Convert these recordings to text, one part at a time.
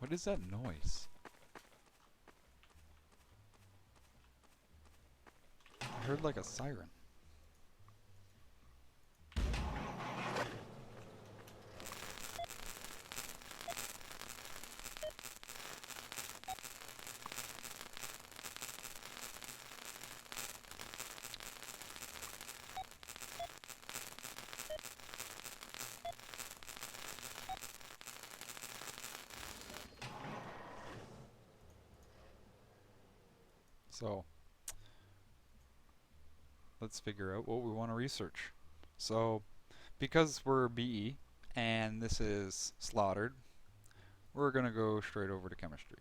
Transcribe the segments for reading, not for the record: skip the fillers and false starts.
What is that noise? I heard like a siren. So, let's figure out what we want to research. So, because we're BE and this is slaughtered, we're going to go straight over to chemistry.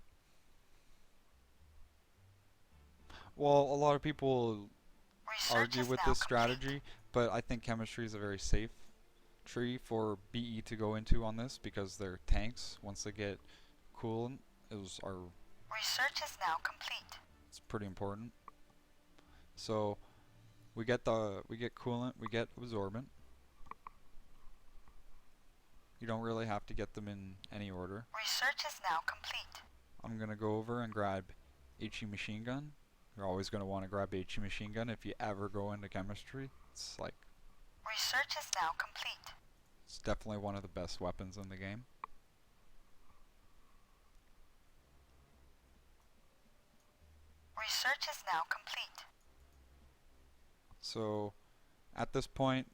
Well, a lot of people argue with this strategy, but I think chemistry is a very safe tree for BE to go into on this because their tanks, once they get coolant, Research is now complete. It's pretty important. So we get coolant, we get absorbent. You don't really have to get them in any order. Research is now complete. I'm gonna go over and grab HE machine gun. You're always gonna want to grab HE machine gun if you ever go into chemistry. It's like research is now complete. It's definitely one of the best weapons in the game. Research is now complete. So at this point,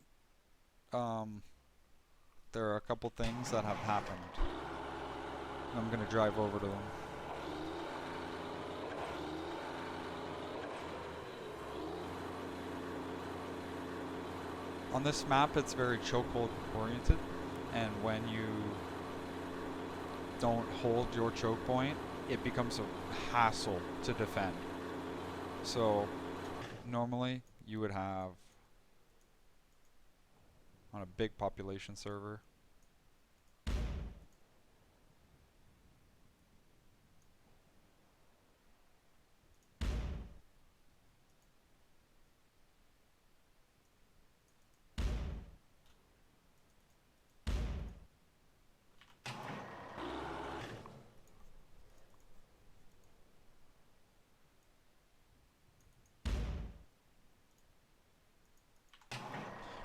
there are a couple things that have happened. I'm going to drive over to them. On this map, it's very chokehold oriented, and when you don't hold your choke point, it becomes a hassle to defend. So normally you would have, on a big population server,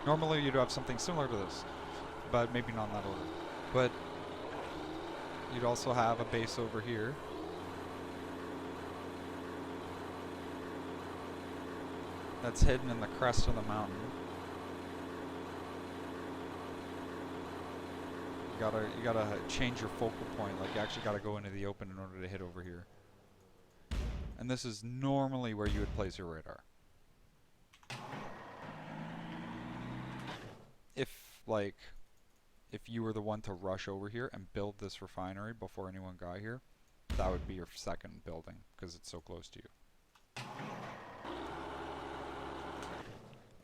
normally you'd have something similar to this, but maybe not in that order. But you'd also have a base over here. That's hidden in the crest of the mountain. You gotta change your focal point. Like you actually gotta go into the open in order to hit over here. And this is normally where you would place your radar. If you were the one to rush over here and build this refinery before anyone got here, that would be your second building because it's so close to you.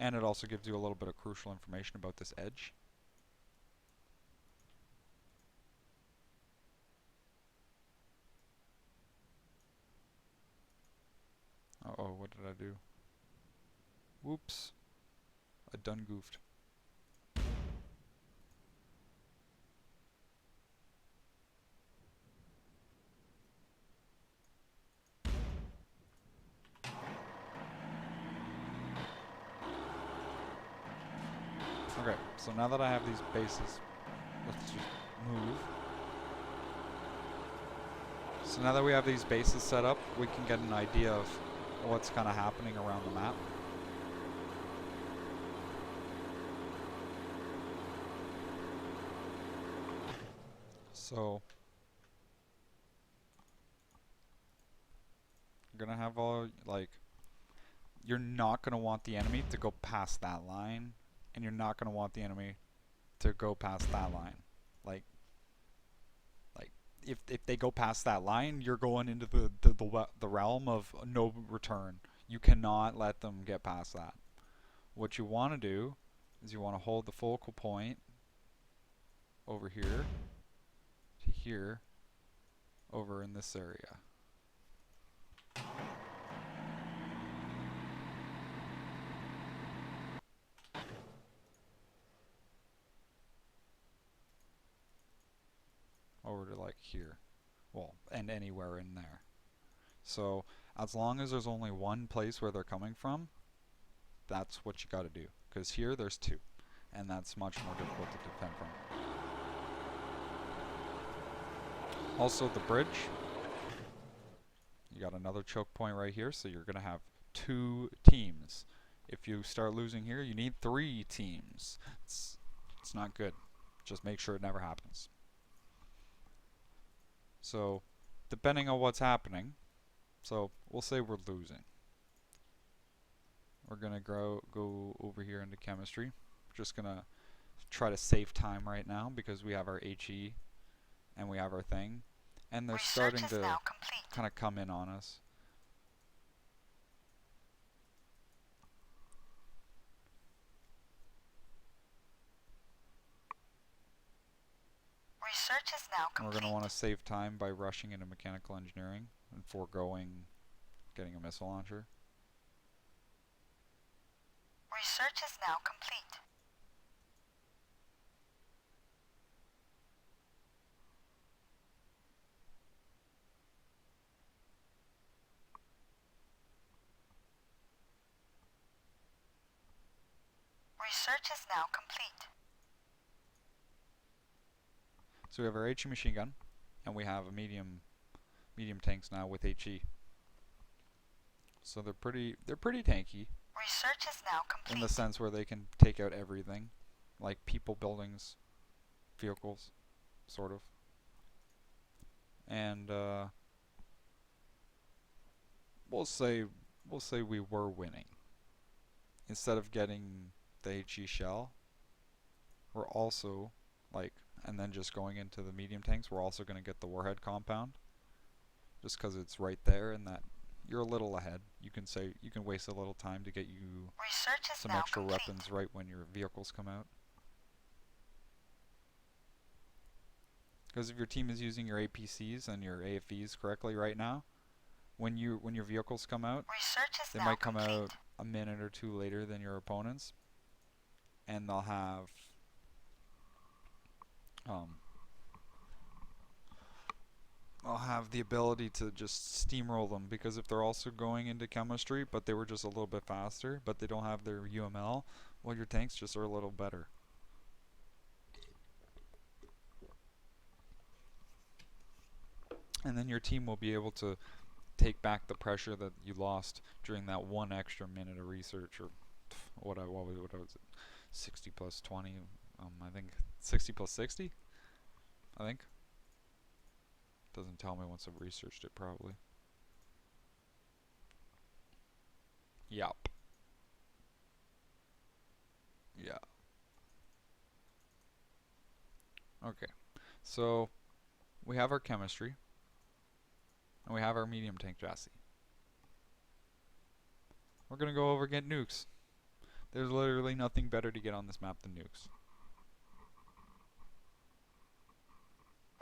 And it also gives you a little bit of crucial information about this edge. Uh-oh, what did I do? Whoops. I done goofed. Okay, so now that I have these bases, let's just move. So now that we have these bases set up, we can get an idea of what's kind of happening around the map. So you're gonna have all, like, you're not gonna want the enemy to go past that line, and you're not gonna want the enemy to go past that line. Like if they go past that line, you're going into the realm of no return. You cannot let them get past that. What you want to do is you want to hold the focal point over here to here, over in this area. Over to like here. well, and anywhere in there. So as long as there's only one place where they're coming from, that's what you got to do. Because here there's two, and that's much more difficult to defend from. Also the bridge, you got another choke point right here, so you're going to have 2 teams. If you start losing here, you need 3 teams. It's not good. Just make sure it never happens. So depending on what's happening, so we'll say we're losing. We're going to go over here into chemistry. We're just going to try to save time right now because we have our HE and we have our thing. And they're starting to kind of come in on us. Research is now complete. We're going to want to save time by rushing into mechanical engineering and foregoing getting a missile launcher. Research is now complete. Research is now complete. So we have our HE machine gun, and we have a medium tanks now with HE. So they're pretty tanky. Research is now complete. In the sense where they can take out everything, like people, buildings, vehicles, sort of. And we'll say we were winning. Instead of getting the HE shell, we're also and then just going into the medium tanks, we're also going to get the warhead compound, just because it's right there, and that you're a little ahead. You can waste a little time to get you some extra weapons right when your vehicles come out. Because if your team is using your APCs and your AFVs correctly right now, when your vehicles come out, they might come out a minute or 2 later than your opponents, and they'll have the ability to just steamroll them, because if they're also going into chemistry but they were just a little bit faster but they don't have their UML, well, your tanks just are a little better. And then your team will be able to take back the pressure that you lost during that 1 extra minute of research, or what was it, 60 plus 20, I think 60 plus 60, I think. Doesn't tell me once I've researched it, probably. Yup. Yeah. Okay. So we have our chemistry, and we have our medium tank chassis. We're gonna go over and get nukes. There's literally nothing better to get on this map than nukes.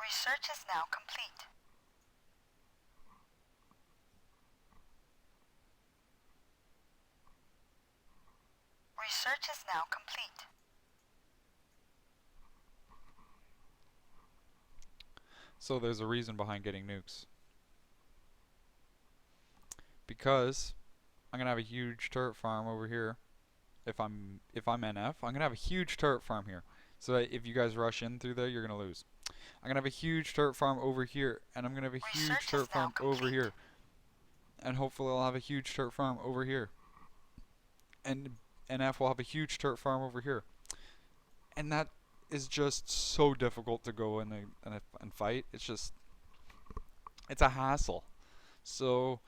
Research is now complete. Research is now complete. So there's a reason behind getting nukes. Because I'm gonna have a huge turret farm over here. If I'm NF, I'm gonna have a huge turret farm here. So that if you guys rush in through there, you're gonna lose. I'm gonna have a huge turret farm over here, and I'm gonna have a huge turret farm over here. And hopefully I'll have a huge turret farm over here. And NF will have a huge turret farm over here. And that is just so difficult to go in and fight. It's a hassle. So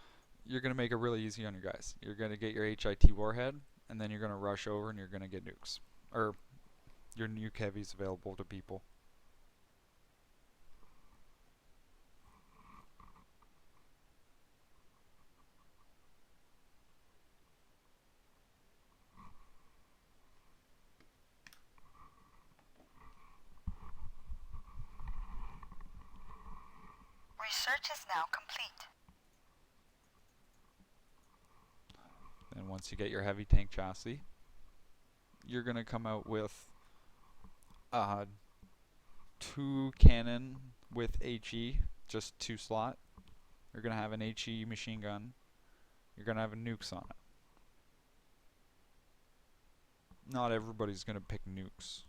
you're going to make it really easy on you guys. You're going to get your HIT warhead, and then you're going to rush over and you're going to get nukes. Or your nuke heavies available to people. Research is now complete. And once you get your heavy tank chassis, you're going to come out with 2 cannon with HE, just 2 slot. You're going to have an HE machine gun. You're going to have a nukes on it. Not everybody's going to pick nukes.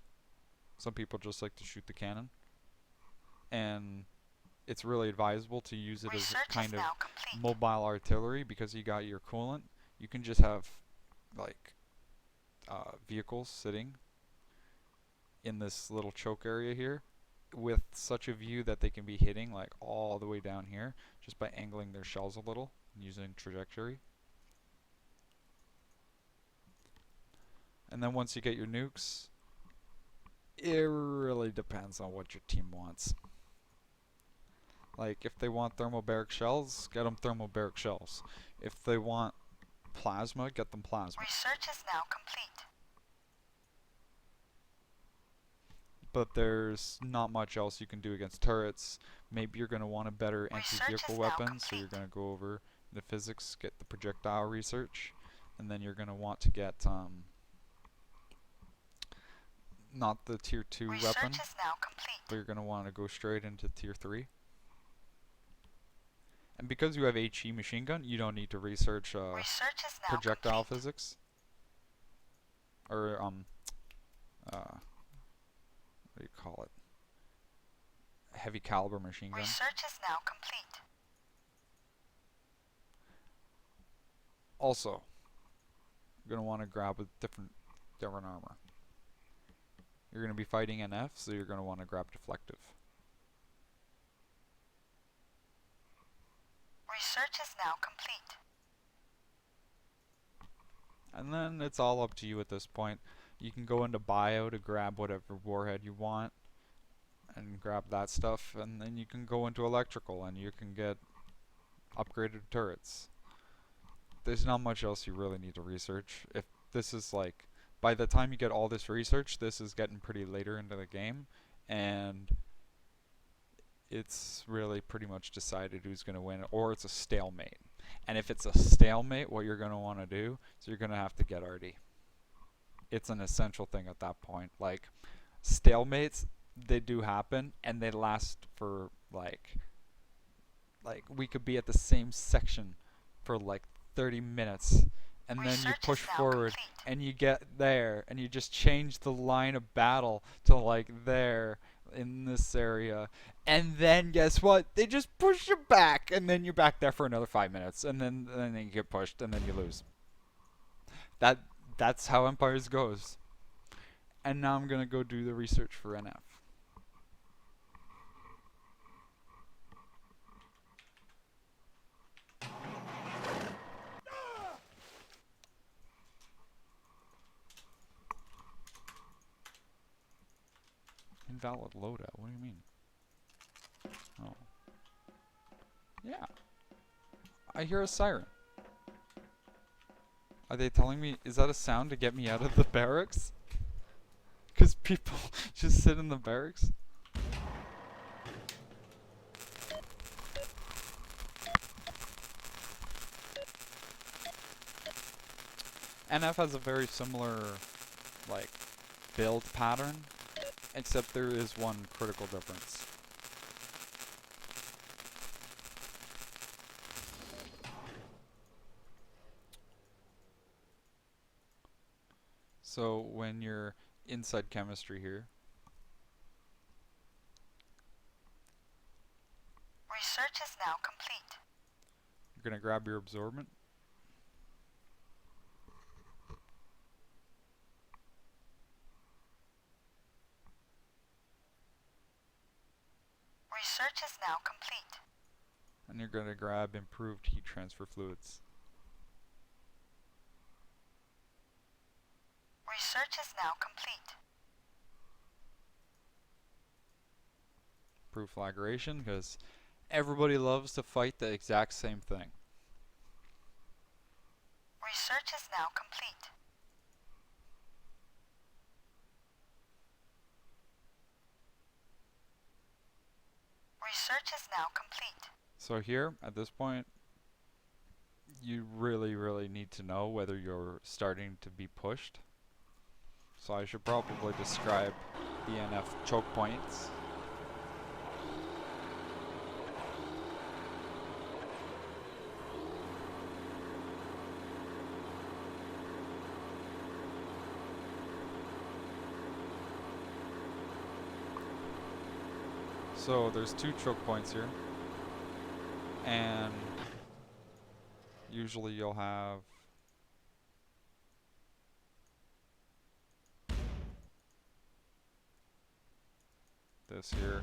Some people just like to shoot the cannon. And it's really advisable to use it as a kind of mobile artillery because you got your coolant. You can just have like vehicles sitting in this little choke area here with such a view that they can be hitting like all the way down here just by angling their shells a little and using trajectory. And then once you get your nukes, it really depends on what your team wants. Like if they want thermobaric shells, get them thermobaric shells. If they want plasma, get them plasma. Research is now complete. But there's not much else you can do against turrets. Maybe you're going to want a better anti-vehicle weapon, so you're going to go over the physics, get the projectile research, and then you're going to want to get not the tier 2 weapon, but you're going to want to go straight into tier 3. And because you have HE machine gun, you don't need to research projectile physics. Or, what do you call it? Heavy caliber machine gun. Research is now complete. Also, you're going to want to grab a different armor. You're going to be fighting NF, so you're going to want to grab deflective. Research is now complete. And then it's all up to you at this point. You can go into bio to grab whatever warhead you want and grab that stuff, and then you can go into electrical and you can get upgraded turrets. There's not much else you really need to research. If this is like, by the time you get all this research, this is getting pretty later into the game, and it's really pretty much decided who's going to win, or it's a stalemate. And if it's a stalemate, what you're going to want to do is you're going to have to get RD. It's an essential thing at that point. Like, stalemates, they do happen, and they last for like we could be at the same section for like 30 minutes, and then you push forward and you get there and you just change the line of battle to like there in this area, and then guess what, they just push you back, and then you're back there for another 5 minutes, and then you get pushed, and then you lose. That's how Empires goes. And now I'm gonna go do the research for NF. Invalid loadout. What do you mean? Oh. Yeah. I hear a siren. Are they telling me, is that a sound to get me out of the barracks? Because people just sit in the barracks? NF has a very similar, like, build pattern, except there is one critical difference. So when you're inside chemistry here, research is now complete. you're going to grab your absorbent. Research is now complete. And you're going to grab improved heat transfer fluids. Research is now complete. Improved flagration, because everybody loves to fight the exact same thing. Research is now complete. Research is now complete. So here, at this point, you really, really need to know whether you're starting to be pushed. So I should probably describe the NF choke points. So there's 2 choke points here, and usually you'll have this here.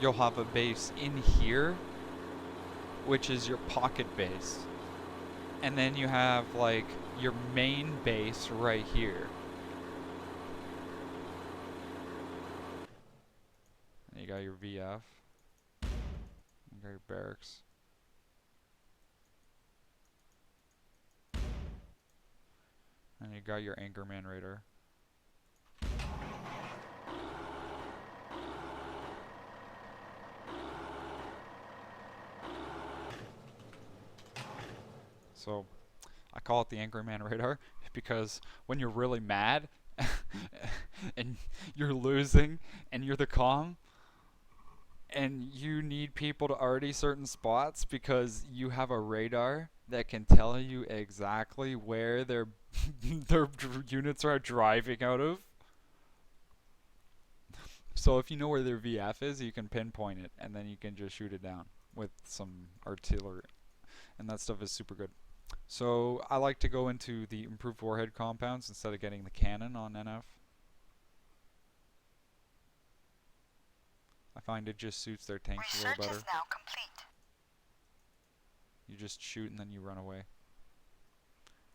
You'll have a base in here, which is your pocket base. And then you have like your main base right here. And you got your VF. You got your barracks. And you got your Anchorman radar. So I call it the Anchorman radar because when you're really mad and you're losing and you're the comm and you need people to already certain spots because you have a radar that can tell you exactly where their units are driving out of. So if you know where their VF is, you can pinpoint it and then you can just shoot it down with some artillery. And that stuff is super good. So I like to go into the improved warhead compounds instead of getting the cannon on NF. I find it just suits their tanks a little better. Research is now complete. You just shoot and then you run away.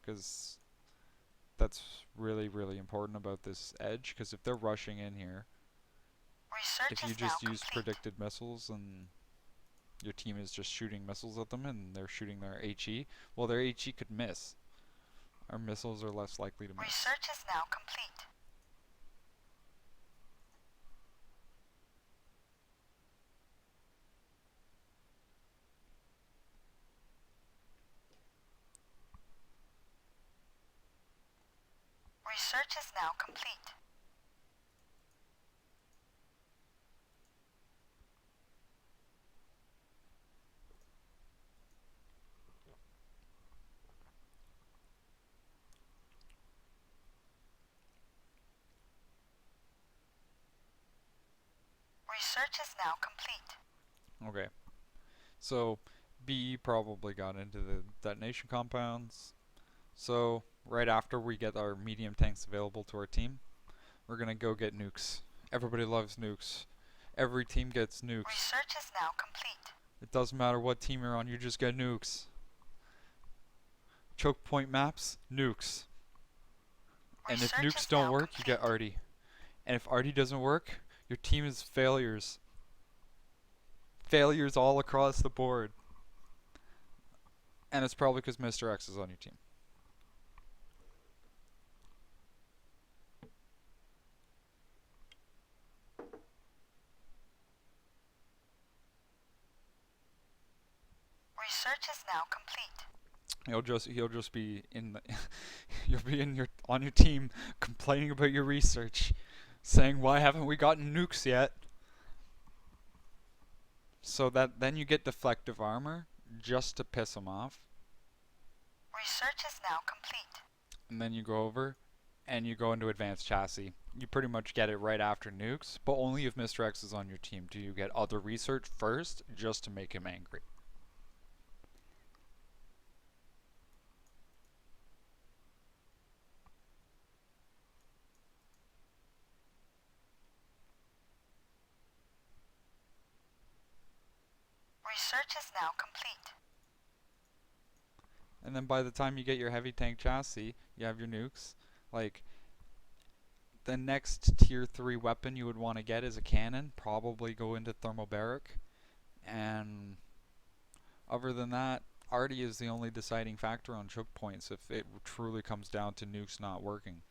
Because that's really, really important about this edge. Because if they're rushing in here, Research if you is now just use complete. predicted missiles and your team is just shooting missiles at them and they're shooting their HE, well, their HE could miss. Our missiles are less likely to miss. Research is now complete. Research is now complete. Research is now complete. Okay. So B probably got into the detonation compounds. So right after we get our medium tanks available to our team, we're gonna go get nukes. Everybody loves nukes. Every team gets nukes. Research is now complete. It doesn't matter what team you're on, you just get nukes. Choke point maps, nukes. And if Research nukes is don't now work, you get complete. arty. And if arty doesn't work, your team is failures. Failures all across the board. And it's probably because Mr. X is on your team. Research is now complete. He'll just be in the you'll be in your on your team complaining about your research, saying why haven't we gotten nukes yet? So that then you get deflective armor just to piss him off, Research is now complete. and then you go over and you go into advanced chassis. You pretty much get it right after nukes, but only if Mr. X is on your team do you get other research first just to make him angry. Research is now complete. And then by the time you get your heavy tank chassis, you have your nukes. Like, the next tier 3 weapon you would want to get is a cannon. Probably go into thermobaric. And other than that, arty is the only deciding factor on choke points if it truly comes down to nukes not working.